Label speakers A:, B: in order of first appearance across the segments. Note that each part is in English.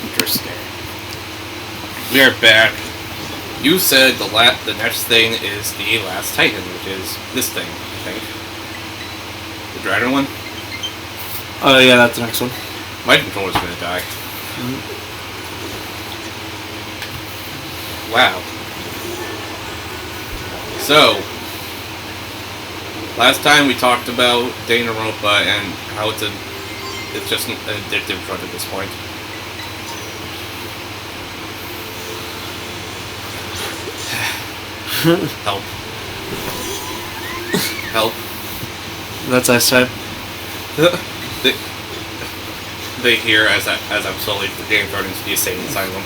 A: Interesting. We are back. You said the next thing is the Last Titan, which is this thing, I think. The dragon one?
B: Oh, yeah, that's the next one.
A: My controller's gonna die. Wow. So, last time we talked about Danganronpa and how it's just an addictive drug at this point. Help. Help.
B: That's I said.
A: They hear as I'm slowly getting thrown into the insane asylum.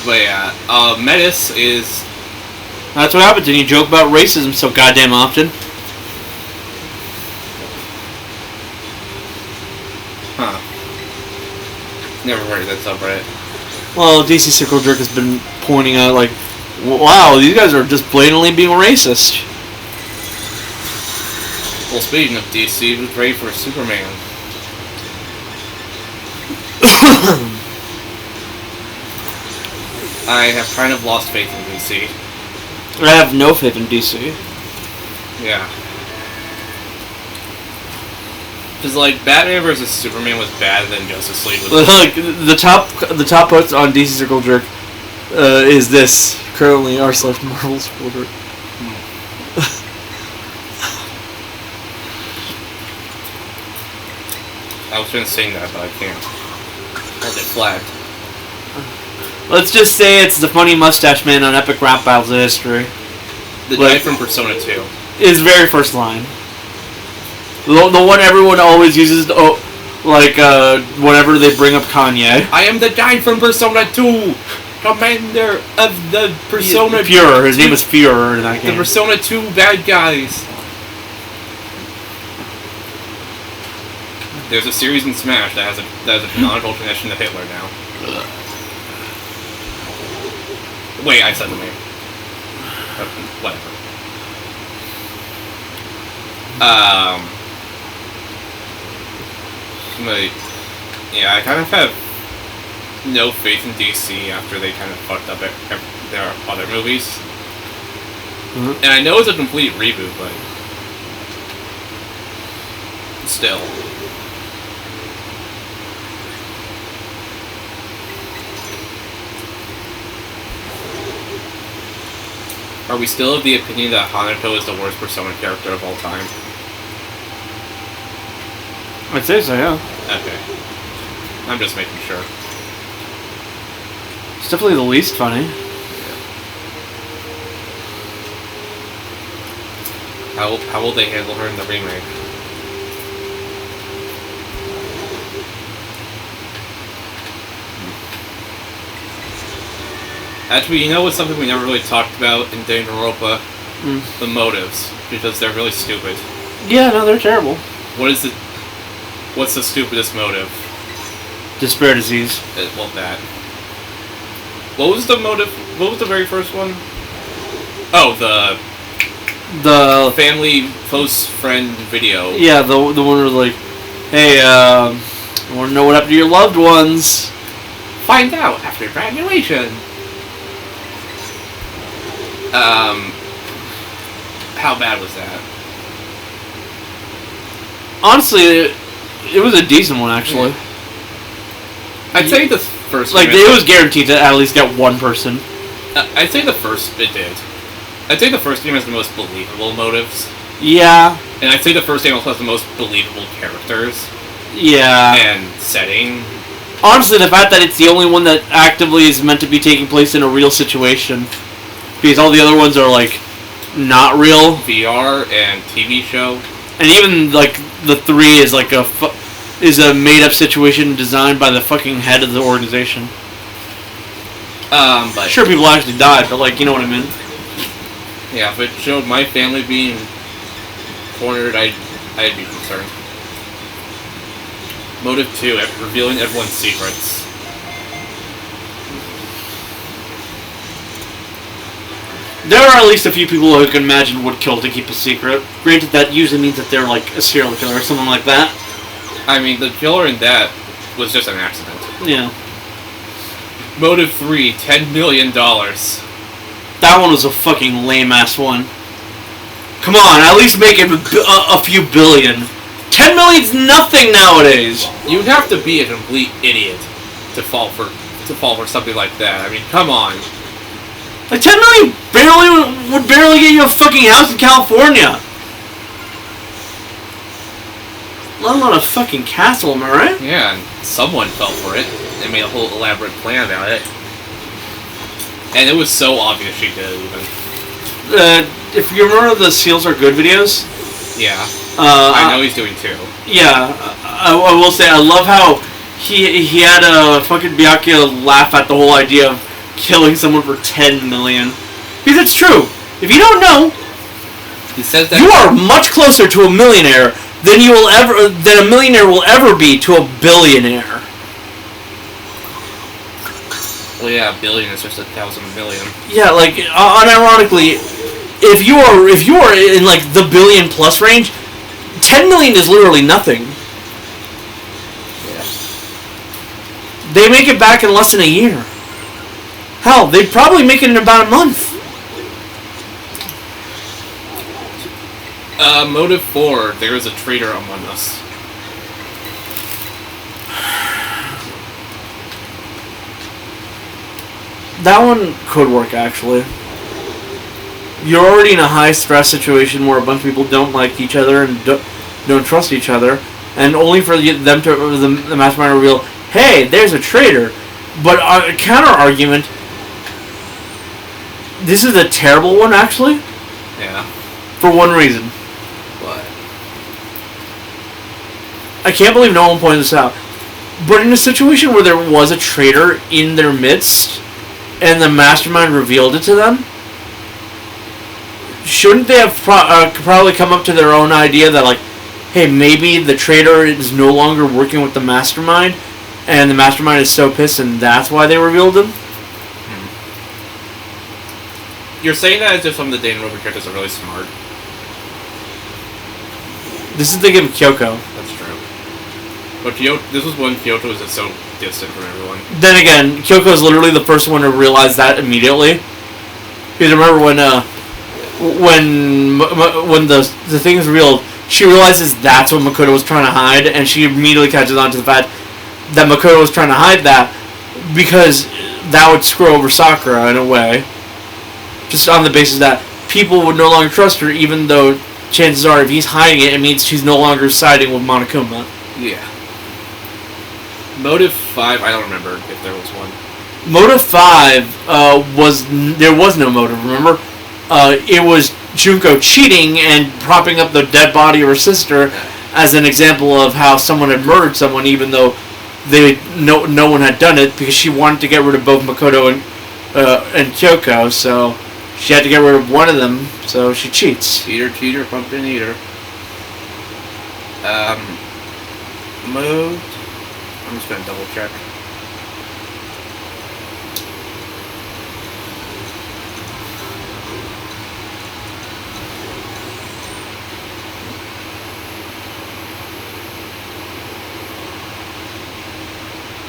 A: But yeah, Metis is...
B: That's what happens when you joke about racism so goddamn often.
A: Huh. Never heard of that subreddit.
B: Well, DC Circle Jerk has been pointing out, like, wow, these guys are just blatantly being racist.
A: Well, speaking of DC, who's ready for Superman? I have kind of lost faith in DC.
B: I have no faith in DC.
A: Yeah. Because, like, Batman vs. Superman was better than Justice League.
B: Like, the top post on DC Circle Jerk is this, currently r/Marvel Circle Jerk.
A: I was going to sing that, but I can't. Hold it flagged.
B: Let's just say it's the funny mustache man on epic rap battles of history.
A: The guy from Persona 2.
B: His very first line. The one everyone always uses, whenever they bring up Kanye.
A: I am the guy from Persona 2! Commander of the Persona...
B: Führer. His name was Führer in that game.
A: The Persona 2 bad guys. There's a series in Smash that has a canonical connection to Hitler now. Wait, I said the name. Whatever. But, yeah, I kind of have no faith in DC after they kind of fucked up their other movies.
B: Mm-hmm.
A: And I know it's a complete reboot, but still. Are we still of the opinion that Hanako is the worst Persona character of all time?
B: I'd say so, yeah.
A: Okay. I'm just making sure.
B: It's definitely the least funny.
A: How will they handle her in the remake? Actually, you know what's something we never really talked about in Danganronpa? The motives, because they're really stupid.
B: Yeah, no, they're terrible.
A: What's the stupidest motive?
B: Despair disease.
A: Well, that. What was the motive? What was the very first one? Oh, the family close friend video.
B: Yeah, the one where like, hey, I want to know what happened to your loved ones.
A: Find out after graduation. How bad was that?
B: Honestly, it was a decent one, actually.
A: I'd say the first...
B: Like, it was guaranteed to at least get one person.
A: I'd say the first... It did. I'd say the first game has the most believable motives.
B: Yeah.
A: And I'd say the first game also has the most believable characters.
B: Yeah.
A: And setting.
B: Honestly, the fact that it's the only one that actively is meant to be taking place in a real situation. Because all the other ones are, like, not real.
A: VR and TV show.
B: And even, like, the 3 is, like, a made-up situation designed by the fucking head of the organization.
A: But...
B: Sure, people actually died, but, like, you know what I mean?
A: Yeah, if it showed my family being cornered, I'd be concerned. Motive 2, revealing everyone's secrets.
B: There are at least a few people who I can imagine would kill to keep a secret. Granted, that usually means that they're like a serial killer or something like that.
A: I mean, the killer in that was just an accident.
B: Yeah.
A: Motive 3, $10 million.
B: That one was a fucking lame-ass one. Come on, at least make it a few billion. 10 million's nothing nowadays.
A: You'd have to be a complete idiot to fall for something like that. I mean, come on.
B: Like 10 million would barely get you a fucking house in California. Let alone a fucking castle, am I right?
A: Yeah, and someone fell for it and made a whole elaborate plan about it. And it was so obvious she did, even.
B: If you remember the Seals Are Good videos?
A: Yeah. I know he's doing two.
B: Yeah. I will say, I love how he had a fucking Byakuya laugh at the whole idea of killing someone for 10 million. Because it's true. If you don't know,
A: he says that
B: you are much closer to a millionaire than a millionaire will ever be to a billionaire.
A: Well, yeah, a billion is just 1,000 million.
B: Yeah, like unironically, if you are in like the billion plus range, 10 million is literally nothing.
A: Yeah.
B: They make it back in less than a year. Hell, they'd probably make it in about a month.
A: Motive 4, there is a traitor among us.
B: That one could work, actually. You're already in a high-stress situation where a bunch of people don't like each other and don't trust each other, and only for them to the mastermind reveal, hey, there's a traitor. But a counter-argument, this is a terrible one, actually.
A: Yeah.
B: For one reason.
A: What?
B: I can't believe no one pointed this out. But in a situation where there was a traitor in their midst, and the mastermind revealed it to them, shouldn't they have probably come up to their own idea that, like, hey, maybe the traitor is no longer working with the mastermind, and the mastermind is so pissed, and that's why they revealed him?
A: You're saying that as if some of the Danganronpa characters are really smart.
B: This is the game of Kyoko.
A: That's true. But this was when Kyoto was just so distant from everyone.
B: Then again, Kyoko is literally the first one to realize that immediately. Because remember when the thing is revealed, she realizes that's what Makoto was trying to hide, and she immediately catches on to the fact that Makoto was trying to hide that because that would screw over Sakura in a way. Just on the basis that people would no longer trust her, even though chances are if he's hiding it, it means she's no longer siding with Monokuma.
A: Yeah. Motive 5, I don't remember if there was one.
B: Motive 5 there was no motive, remember? It was Junko cheating and propping up the dead body of her sister as an example of how someone had murdered someone, even though no one had done it, because she wanted to get rid of both Makoto and Kyoko, so she had to get rid of one of them, so she cheats.
A: Cheater, pumpkin eater. Moved. I'm just gonna double check.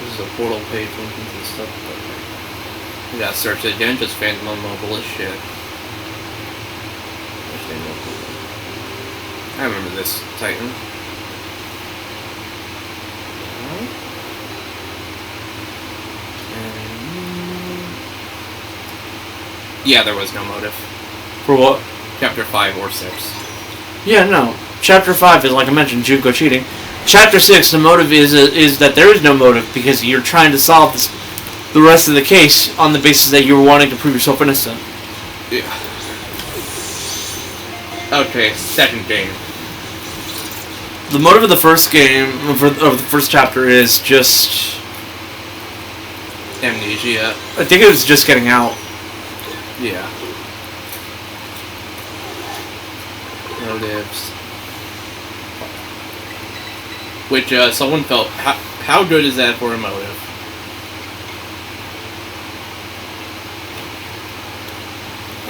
A: This is a portal page linking to stuff. We gotta search it again, just Phantom Mobile as shit. I remember this Titan. Yeah, there was no motive.
B: For what?
A: Chapter 5 or 6.
B: Yeah, no. Chapter 5 is, like I mentioned, Junko cheating. Chapter 6, the motive is that there is no motive because you're trying to solve the rest of the case on the basis that you were wanting to prove yourself innocent.
A: Yeah. Okay, second game.
B: The motive of the first game, of the first chapter, is just
A: amnesia.
B: I think it was just getting out.
A: Yeah. Motives. Which, someone felt... How good is that for a motive?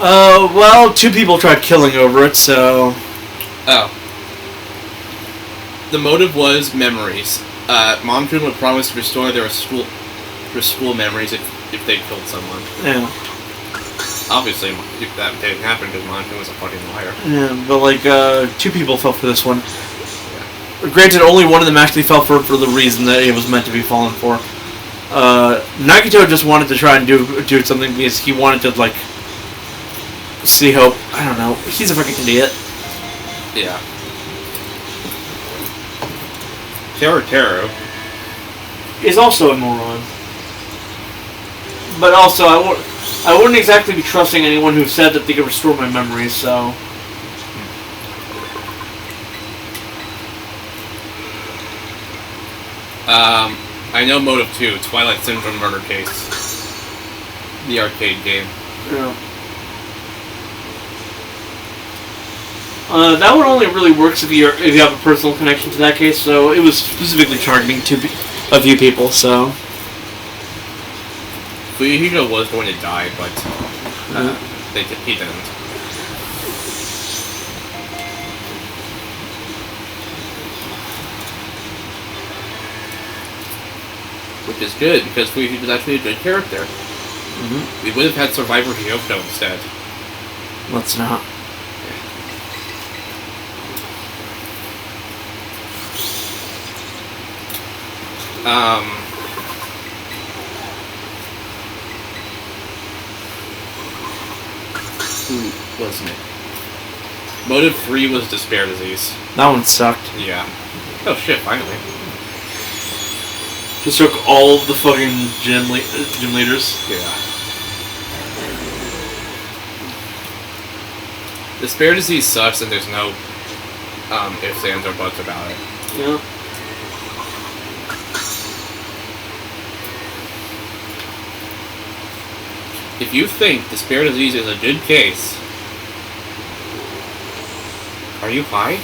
B: Well, 2 people tried killing over it, so...
A: Oh. The motive was memories. Monsoon would promise to restore their school memories if they killed someone.
B: Yeah.
A: Obviously, if that didn't happen, because Monsoon was a fucking liar.
B: Yeah, but like, 2 people fell for this one. Yeah. Granted, only one of them actually fell for it for the reason that it was meant to be fallen for. Nagito just wanted to try and do something because he wanted to, like, see hope. I don't know. He's a freaking idiot.
A: Yeah. Teru
B: is also a moron. But also, I wouldn't exactly be trusting anyone who said that they could restore my memories, so...
A: I know Motive 2, Twilight Syndrome murder case. The arcade game.
B: Yeah. That one only really works if you have a personal connection to that case, so it was specifically targeting a few people, so...
A: Fuyuhiko was going to die, but he didn't. Which is good, because Fuyuhiko was actually a good character. Mm-hmm. We would have had Survivor Hyoko instead.
B: Let's not.
A: Who wasn't it? Motive 3 was Despair Disease.
B: That one sucked.
A: Yeah. Oh shit, finally.
B: Just took all of the fucking gym leaders.
A: Yeah. Despair Disease sucks and there's no ifs, ands, or buts about it.
B: Yeah.
A: If you think Despair Disease is a good case, are you high?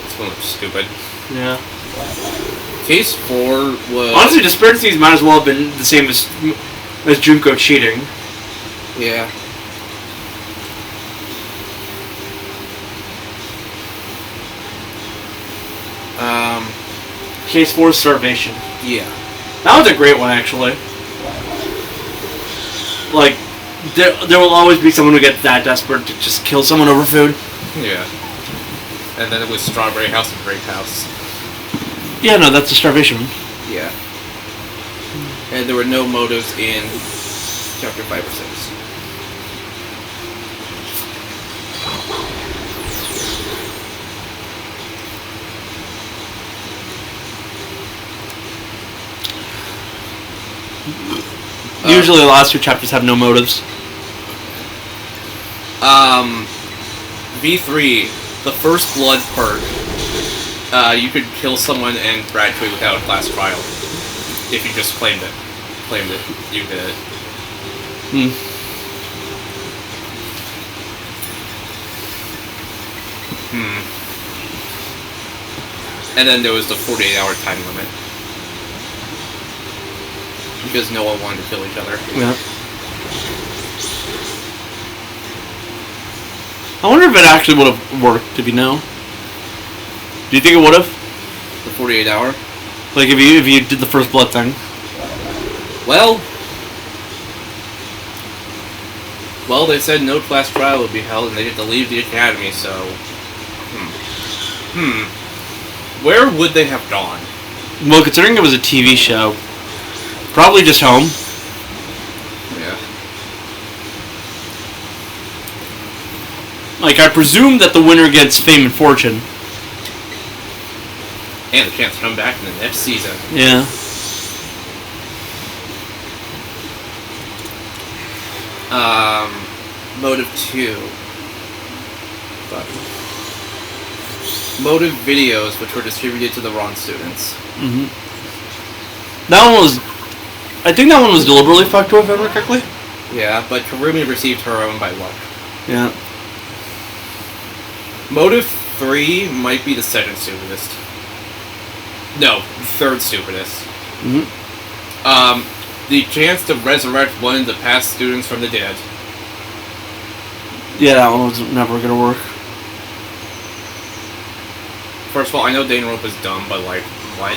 A: This one looks stupid.
B: Yeah.
A: Case 4 was...
B: Honestly, Despair Disease might as well have been the same as Junko cheating.
A: Yeah.
B: Case 4 is Starvation.
A: Yeah.
B: That was a great one, actually. Like, there will always be someone who gets that desperate to just kill someone over food.
A: Yeah. And then it was Strawberry House and Grape House.
B: Yeah, no, that's a Starvation one.
A: Yeah. And there were no motives in Chapter 5 or 6.
B: Usually the last 2 chapters have no motives.
A: V3, the first blood part, you could kill someone and graduate without a class trial. If you just claimed it. You did it. And then there was the 48-hour time limit. Because no one wanted to kill each other.
B: Yeah. I wonder if it actually would have worked, if you know. Do you think it would have?
A: The 48-hour?
B: Like, if you did the first blood thing?
A: Well, they said no class trial would be held and they get to leave the academy, so... Where would they have gone?
B: Well, considering it was a TV show, probably just home.
A: Yeah.
B: Like, I presume that the winner gets fame and fortune.
A: And a chance to come back in the next season.
B: Yeah.
A: Motive 2. But Motive videos, which were distributed to the wrong students.
B: That one was... I think that one was deliberately fucked with, if I remember correctly.
A: Yeah, but Karumi received her own by luck.
B: Yeah.
A: Motive 3 might be the second stupidest. No, third stupidest. the chance to resurrect one of the past students from the dead.
B: Yeah, that one was never gonna work.
A: First of all, I know Danganronpa is dumb, but like, what?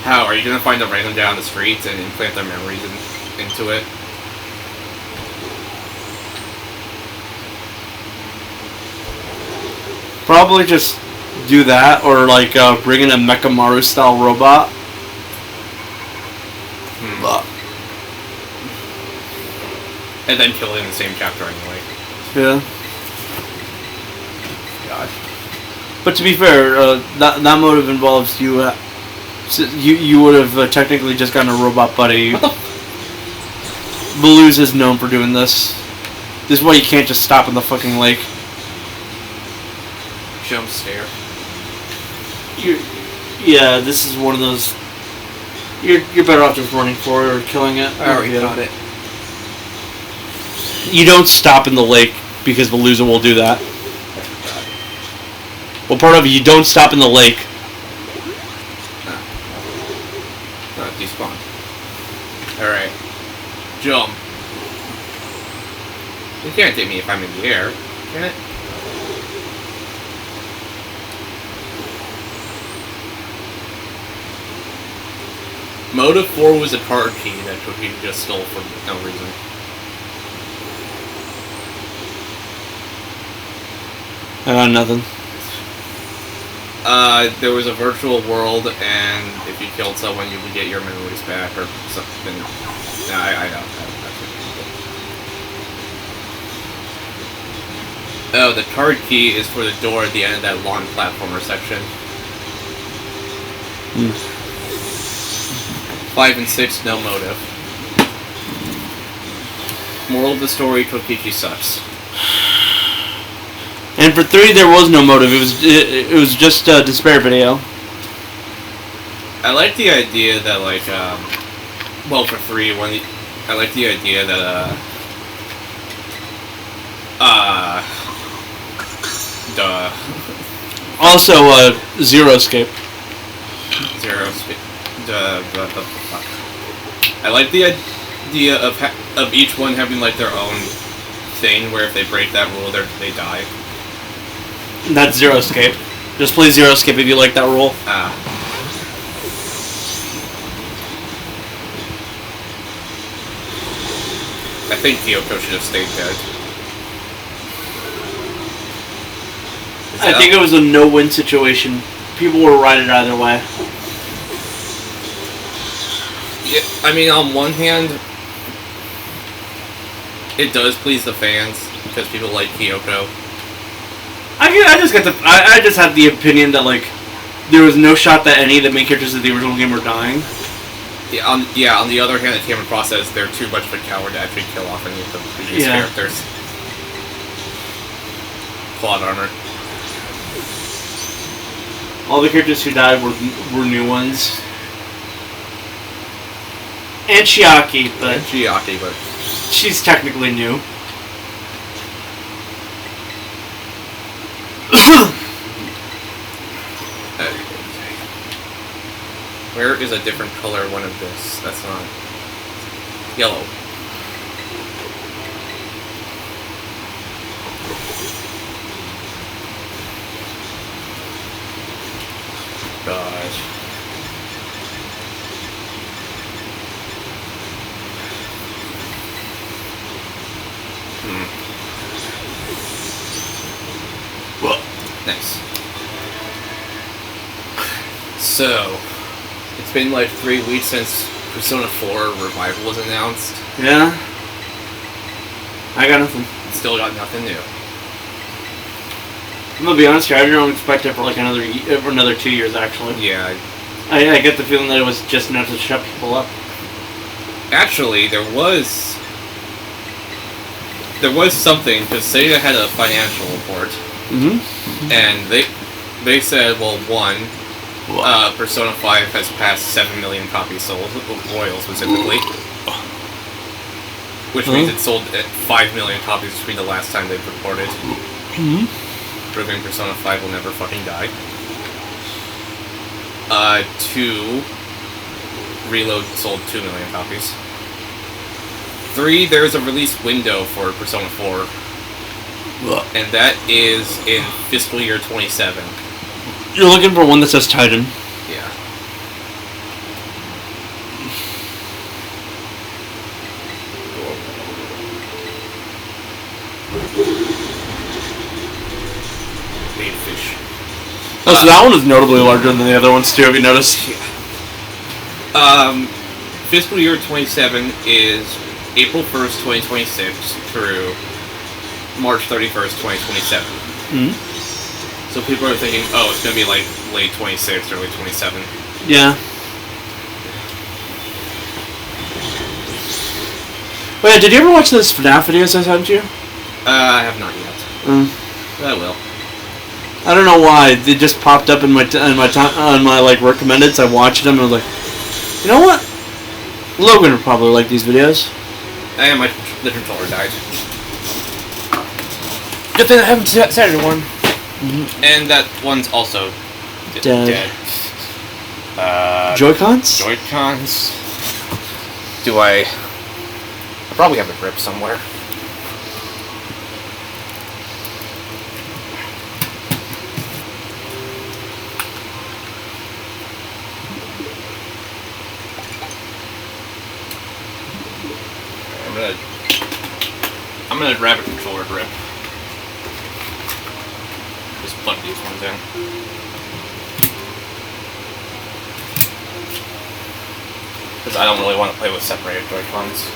A: How? Are you gonna find a random down the street and implant their memories into it?
B: Probably just do that, or like bring in a Mechamaru style robot.
A: And then kill it in the same chapter anyway.
B: Yeah.
A: God.
B: But to be fair, that motive involves you. You would have technically just gotten a robot buddy. Baloo's is known for doing this. This is why you can't just stop in the fucking lake.
A: Jump scare.
B: Yeah, this is one of those. You're better off just running for it or killing it.
A: I already got it.
B: You don't stop in the lake because Veluza will do that. Well, part of it, you don't stop in the lake.
A: Despawn. Alright. Jump. You can't hit me if I'm in the air, can it? Motive 4 was a card key that Cookie just stole for no reason.
B: I got nothing.
A: There was a virtual world, and if you killed someone, you would get your memories back, or something. No, I know. Oh, the card key is for the door at the end of that long platformer section. 5 and 6, no motive. Moral of the story, Kokichi sucks.
B: And for 3, there was no motive. It was just a despair video.
A: I like the idea that, like, well, for 3, I like the idea that,
B: Also, Zero Escape.
A: Zero Escape. I like the idea of each one having, like, their own thing, where if they break that rule, they die.
B: That's Zero Escape. Just play Zero Escape if you like that rule.
A: I think Kyoko should have stayed dead.
B: I think it was a no-win situation. People were right either way.
A: Yeah, I mean, on one hand, it does please the fans because people like Kyoko.
B: I just had the opinion that like there was no shot that any of the main characters of the original game were dying.
A: Yeah. On the other hand, it came across as they're too much of a coward to actually kill off any of the previous characters. Plot armor.
B: All the characters who died were new ones. And Chiaki, but she's technically new.
A: Where is a different color one of this? That's not yellow. Gosh. Nice. So, it's been like 3 weeks since Persona 4 Revival was announced.
B: Yeah. I got nothing.
A: Still got nothing new.
B: I'm gonna be honest here, I don't expect it for like another 2 years actually.
A: Yeah.
B: I get the feeling that it was just enough to shut people up.
A: Actually, there was something, because Sega had a financial report. And they said, well, one, Persona 5 has passed 7 million copies sold, Royal specifically. Which means it sold at 5 million copies between the last time they've reported. Proving Persona 5 will never fucking die. 2, Reload sold 2 million copies. 3, there's a release window for Persona 4.
B: Ugh.
A: And that is in fiscal year 27.
B: You're looking for one that says Titan.
A: Yeah. Big fish.
B: Oh, so that one is notably larger than the other ones too, have you noticed?
A: Fiscal year 27 is April 1st, 2026 through March 31st, 2027.
B: Mm-hmm.
A: So people are thinking, oh, it's going to be like late 26, early 27.
B: Yeah. Wait, did you ever watch those FNAF videos I sent you?
A: I have not yet. But I will.
B: I don't know why they just popped up in my like recommended. So I watched them and I was like, you know what? Logan would probably like these videos.
A: And the controller died.
B: Good thing I haven't started one.
A: Mm-hmm. And that one's also dead.
B: Joy-Cons?
A: Joy-Cons. I probably have a grip somewhere. I'm gonna grab a controller grip. Just plug these ones in. Because I don't really want to play with separated Joy-Cons.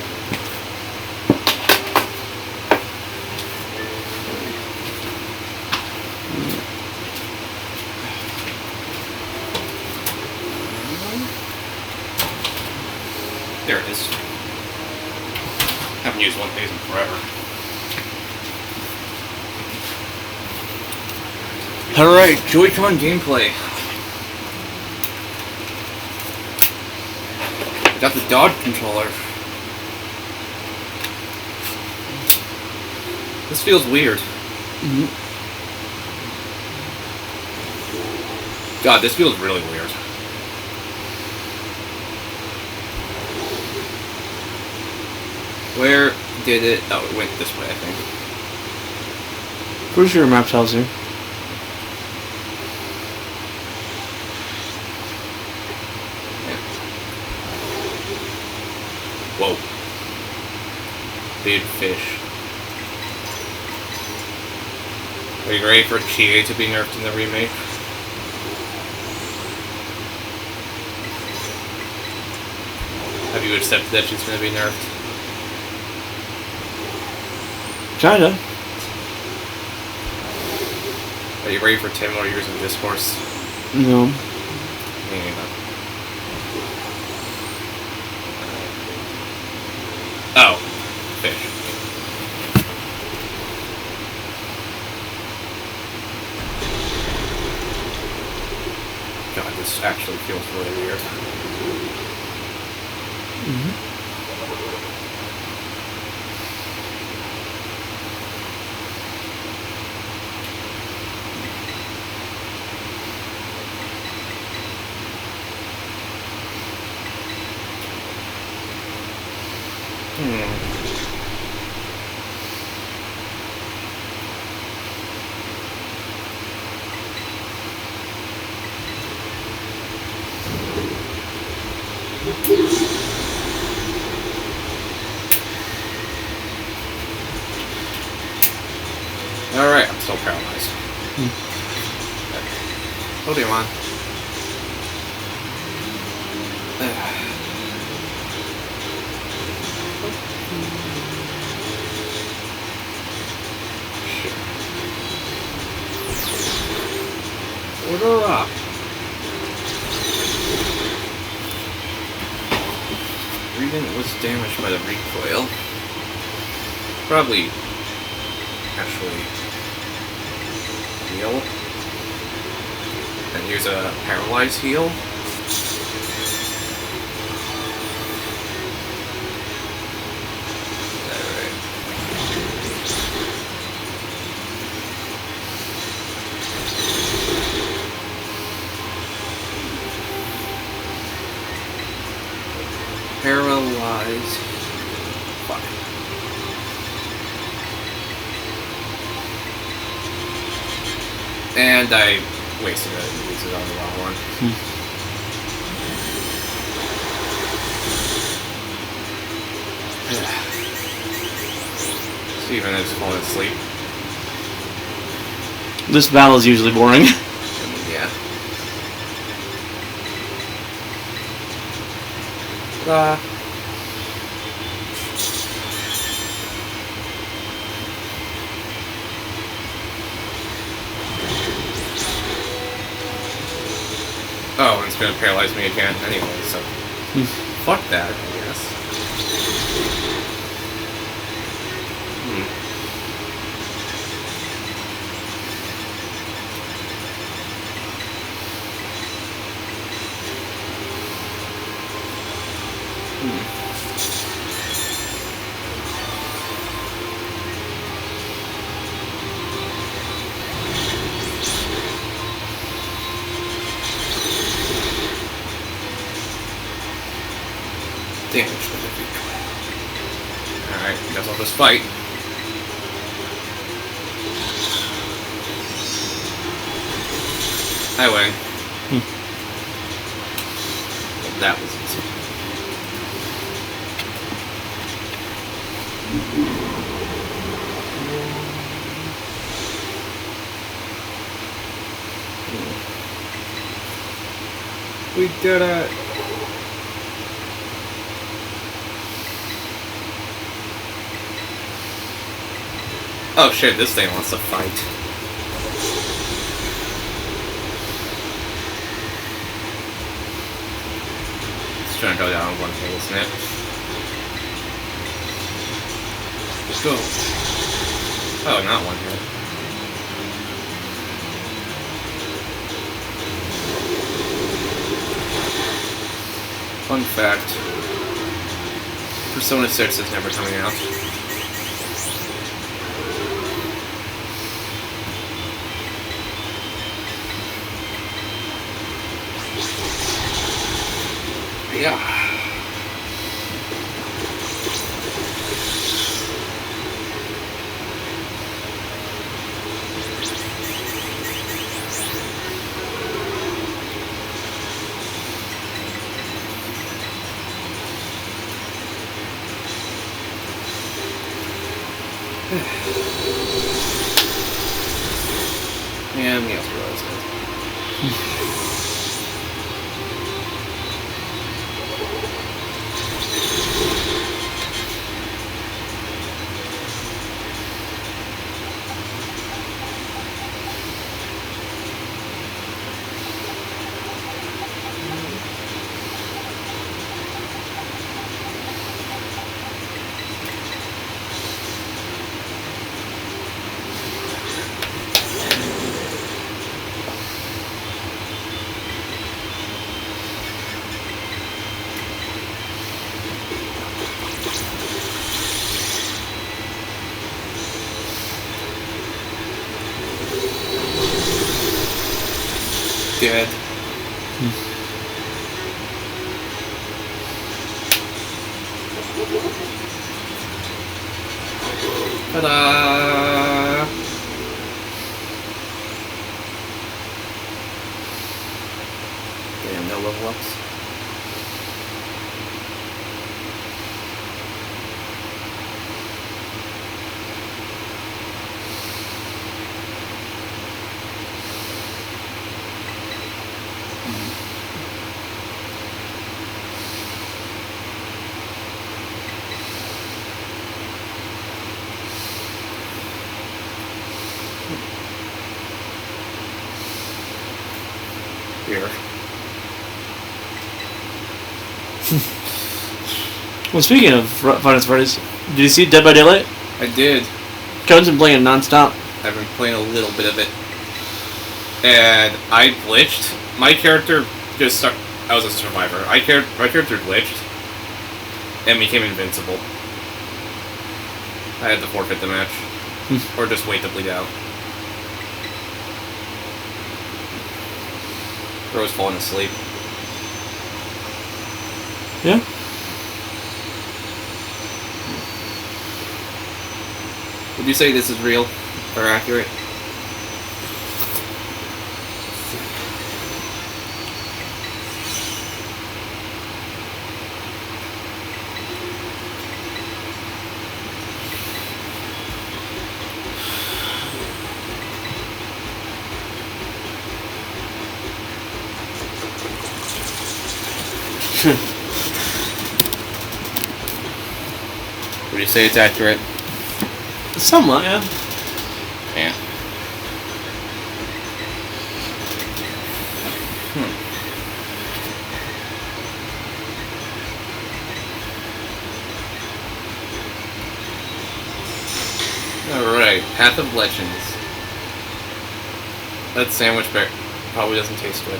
A: There it is. Haven't used one of these in forever. Alright, Joy-Con gameplay. I got the dodge controller. This feels weird.
B: Mm-hmm.
A: God, this feels really weird. Where did it... Oh, it went this way, I think.
B: Pretty sure your map tells you.
A: Whoa. Big fish. Are you ready for Chie to be nerfed in the remake? Have you accepted that she's going to be nerfed?
B: Kinda.
A: Are you ready for 10 more years of discourse?
B: No.
A: Me neither. Oh. Fish. God, this actually feels really weird.
B: Mm-hmm.
A: Alright, I'm still paralyzed. What do you want? Order up. Reading was damaged by the recoil. Probably actually heal. And use a paralyzed heal. And I wasted it and used it on the wrong one. Steven is falling asleep.
B: This battle is usually boring.
A: Yeah. Oh, and it's gonna paralyze me again anyway, so... Fuck that, I guess. Damage for the victory. Alright, guess I'll just fight. I win. Well, that was easy. We did it. Oh shit, this thing wants to fight. It's trying to go down one hit, isn't it? Let's go. Oh, not one hit. Fun fact. Persona 6 is never coming out. Yeah. And the Asteroid is dead. Dead. Ta-da! Damn, no level ups. Here.
B: Well, speaking of Finance Fridays, did you see Dead by Daylight?
A: I did.
B: Kevin's been playing it non-stop.
A: I've been playing a little bit of it. And I glitched. My character just stuck. I was a survivor. My character glitched and became invincible. I had to forfeit the match. Or just wait to bleed out. Or I was falling asleep.
B: Yeah?
A: Would you say this is real or accurate? Would you say it's accurate?
B: Somewhat, yeah.
A: Yeah. Alright, Path of Legends. That sandwich probably doesn't taste good.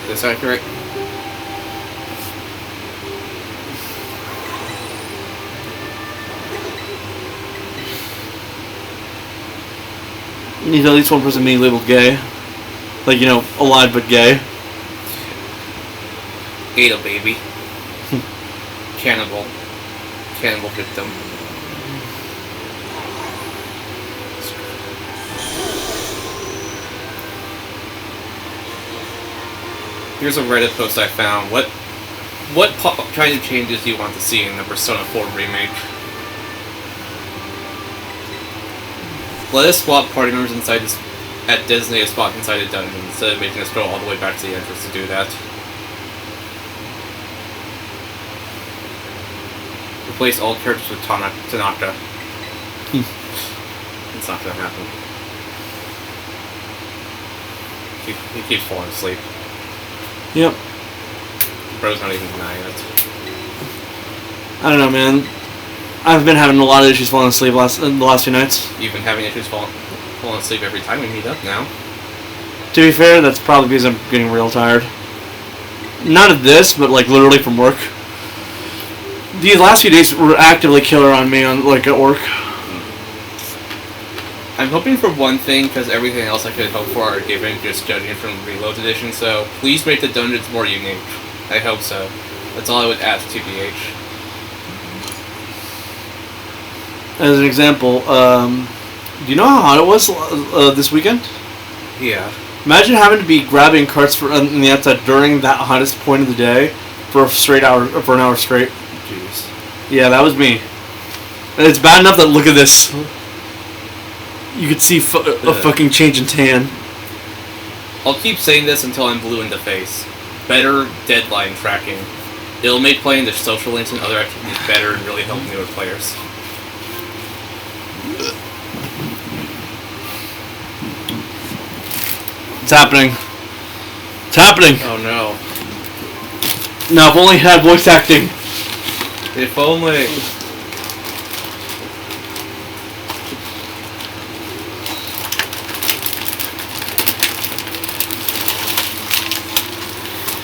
A: Is this accurate?
B: Needs at least one person being labeled gay. Like, you know, alive but gay.
A: Ate a baby. Cannibal. Cannibal victim. Here's a Reddit post I found. What kind of changes do you want to see in the Persona 4 remake? Let us swap party members inside this at designated spot inside a dungeon instead of making us go all the way back to the entrance to do that. Replace all characters with Tanaka. It's not gonna happen. He keeps falling asleep.
B: Yep.
A: Bro's not even denying it.
B: I don't know, man. I've been having a lot of issues falling asleep the last few nights.
A: You've been having issues falling asleep every time we meet up now.
B: To be fair, that's probably because I'm getting real tired. Not of this, but like literally from work. These last few days were actively killer on me at work.
A: I'm hoping for one thing, because everything else I could hope for are given, just judging from Reload Edition, so please make the dungeons more unique. I hope so. That's all I would ask, TBH.
B: As an example, do you know how hot it was this weekend?
A: Yeah.
B: Imagine having to be grabbing carts on the outside during that hottest point of the day for an hour straight.
A: Jeez.
B: Yeah, that was me. And it's bad enough that look at this. You could see a fucking change in tan.
A: I'll keep saying this until I'm blue in the face. Better deadline tracking. It'll make playing the social links and other activities better and really help newer players.
B: It's happening. It's happening.
A: Oh no.
B: Now, if only had voice acting.
A: If only.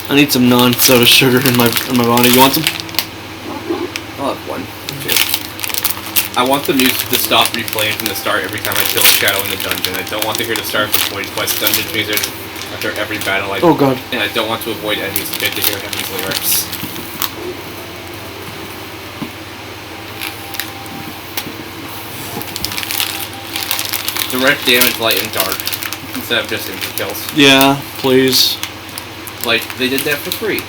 B: I need some non-soda sugar in my body. You want some?
A: I'll have one. Two. I want the music to stop replaying from the start every time I kill a shadow in the dungeon. I don't want to hear the start of the Void Quest dungeon music after every battle.
B: Oh god.
A: And I don't want to avoid enemies to get to hear Heaven's lyrics. Direct damage light and dark instead of just instant kills.
B: Yeah, please.
A: Like, they did that for free.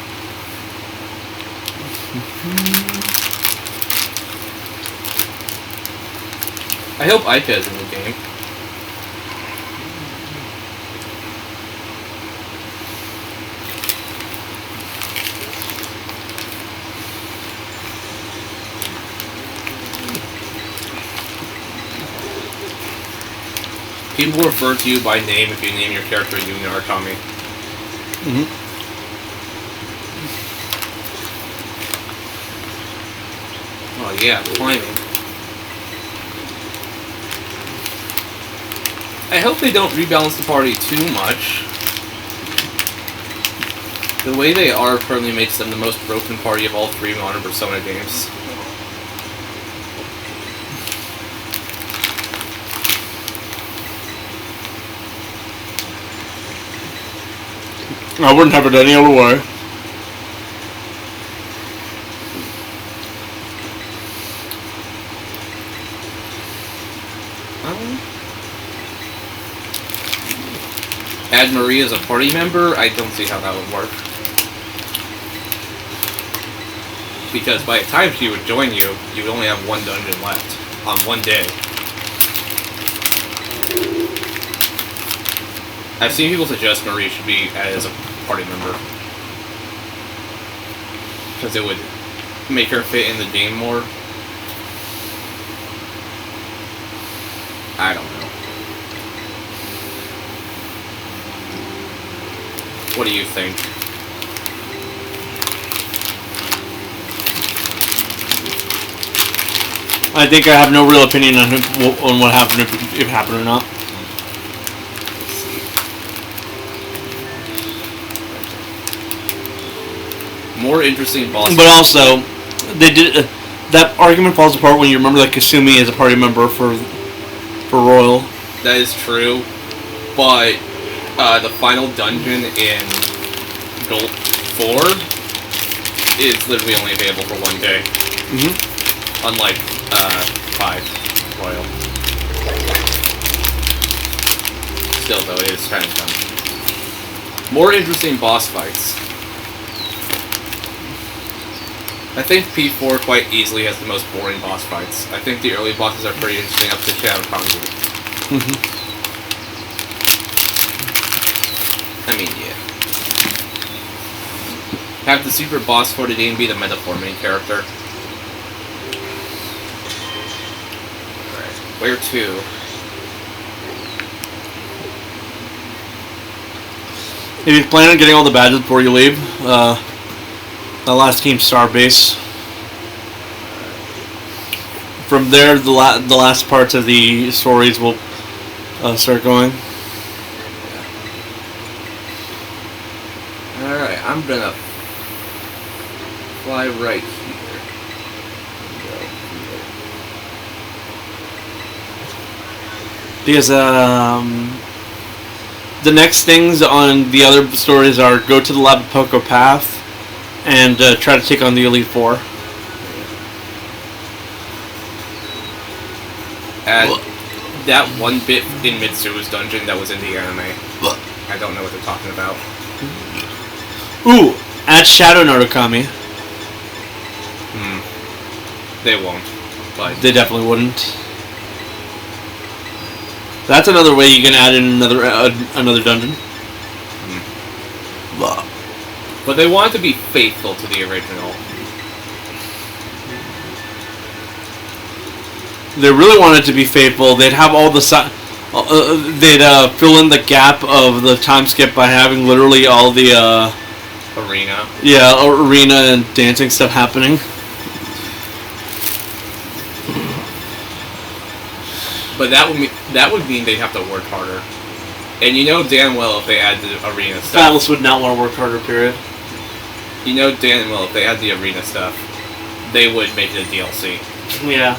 A: I hope Ica is in the game. People will refer to you by name if you name your character Yuna or Kami.
B: Mm-hmm.
A: Oh yeah, climbing. I hope they don't rebalance the party too much. The way they are currently makes them the most broken party of all three modern Persona games.
B: I wouldn't have it any other way.
A: Add Marie as a party member? I don't see how that would work. Because by the time she would join you, you would only have one dungeon left on one day. I've seen people suggest Marie should be added as a party member. Because it would make her fit in the game more. I don't know. What do you think?
B: I think I have no real opinion on what happened, if it happened or not.
A: More interesting boss.
B: But also, they did that argument falls apart when you remember that Kasumi is a party member for Royal.
A: That is true, but the final dungeon in Gold 4 is literally only available for 1 day. Unlike 5 Royal. Still, though, it is kind of fun. More interesting boss fights. I think P4 quite easily has the most boring boss fights. I think the early bosses are pretty interesting up to Shadow Kanji. I mean, yeah. Have the super boss for the game be the metaphor main character. Alright, where to?
B: If you plan on getting all the badges before you leave, the last team star base. From there, the last parts of the stories will start going.
A: Alright, I'm gonna fly right here.
B: Because the next things on the other stories are go to the Labapoko Path and try to take on the Elite Four.
A: At that one bit in Mitsu's dungeon that was in the anime. I don't know what they're talking about.
B: Ooh, add Shadow Narukami.
A: They won't. But
B: They definitely wouldn't. That's another way you can add in another dungeon.
A: But they want to be faithful to the original.
B: They really wanted to be faithful. They'd have all the they'd fill in the gap of the time skip by having literally all the
A: Arena.
B: Yeah, arena and dancing stuff happening.
A: But that would mean they'd have to work harder. And you know damn well if they add the arena stuff.
B: Atlas would not want to work harder, period.
A: You know damn well if they add the arena stuff, they would make it a DLC.
B: Yeah.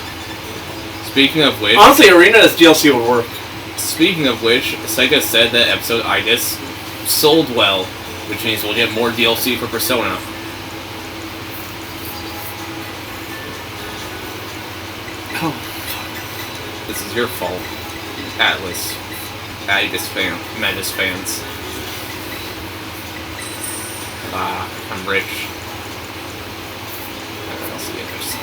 A: Speaking of which...
B: Honestly, arena as DLC would work.
A: Speaking of which, Sega said that episode Itis sold well, which means we'll get more DLC for Persona.
B: Oh.
A: This is your fault. Atlas. Magus fans. I'm rich. I don't see interest.